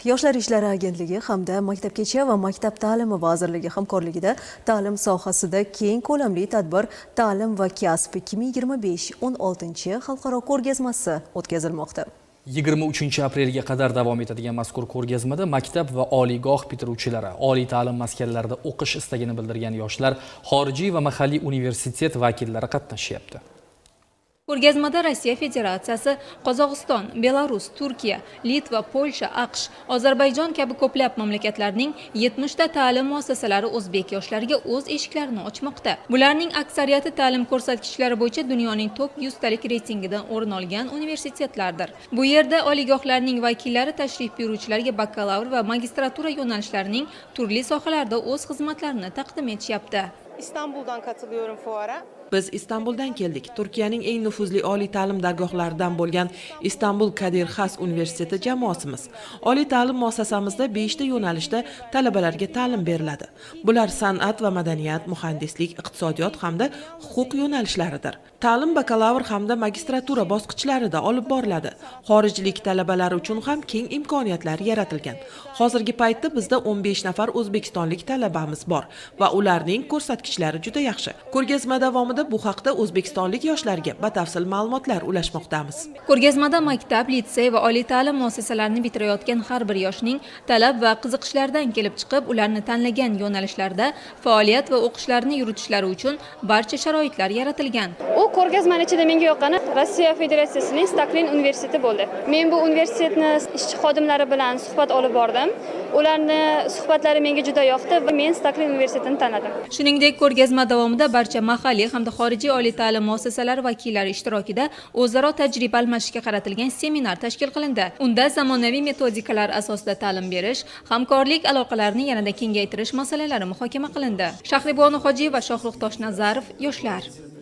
Yoshlar ishlari agentligi hamda Maktabgacha va Maktab ta'limi vazirligi hamkorligida ta'lim sohasida keng ko'lamli tadbir Ta'lim va kasb 2025 16 xalqaro ko'rgazmasi o'tkazilmoqda. 23 aprelga qadar davom etadigan mazkur ko'rgazmada maktab va oliygoh bitiruvchilari, oliy ta'lim maskanlarida o'qish istagini bildirgan yoshlar, xorijiy va mahalliy universitet vakillari qatnashyapti. Ko'rgazmada Rossiya Federatsiyasi, Qozog'iston, Belarus, Turkiya, Litva, Polsha, AQSh, Ozarbayjon kabi ko'plab mamlakatlarning 70 ta ta'lim muassasalari o'zbek yoshlariga o'z eshiklarini ochmoqda. Bularning aksariyati ta'lim ko'rsatkichlari bo'yicha dunyoning top 100 talik reytingidan o'rin olgan universitetlardir. Bu yerda oliygohlarning vakillari tashrif buyuruvchilarga bakalavr va magistratura yo'nalishlarining turli sohalarda o'z xizmatlarini taqdim etishyapti. İstanbul'dan katılıyorum fuara. Biz Istanbuldan keldik. Turkiyaning eng nufuzli oliy ta'lim dargohlaridan bo'lgan Istanbul Kadir Has universiteti jamoasimiz. Oliy ta'lim muassasamizda 5 ta yo'nalishda talabalarga ta'lim beriladi. Bular san'at va madaniyat, muhandislik, iqtisodiyot hamda huquq yo'nalishlaridir. Ta'lim bakalavr hamda magistratura bosqichlarida olib boriladi. Xorijlik talabalar uchun ham keng imkoniyatlar yaratilgan. Hozirgi paytda bizda 15 nafar o'zbekistonlik talabamiz bor va ularning ko'rsatkichlari juda yaxshi. Ko'rgazma davomida bu haqda o'zbekistonlik yoshlarga batafsil ma'lumotlar ulashmoqdamiz. Ko'rgazmada maktab, litsey va oliy ta'lim muassasalarini bitirayotgan har bir yoshning talab va qiziqishlaridan kelib chiqib, ularni tanlagan yo'nalishlarda faoliyat va o'qishlarini yuritishlari uchun barcha sharoitlar yaratilgan. U ko'rgazmani ichida menga yoqqani Rossiya Federatsiyasining Staklin universiteti bo'ldi. Men bu universitetni ishchi xodimlari bilan suhbat olib bordim. Ularni suhbatlari menga juda yoqdi va men Staklin universitetini tanladim. Shuningdek, ko'rgazma davomida barcha mahalliy hamda xorijiy oliy ta'lim muassasalari vakillari ishtirokida o'zaro tajriba almashishga qaratilgan seminar tashkil qilindi. Unda zamonaviy metodikalar asosida ta'lim berish, hamkorlik aloqalarini yanada kengaytirish masalalari muhokama qilindi. Shahribonu Hoji va Shohruh Toshnazarov, yoshlar.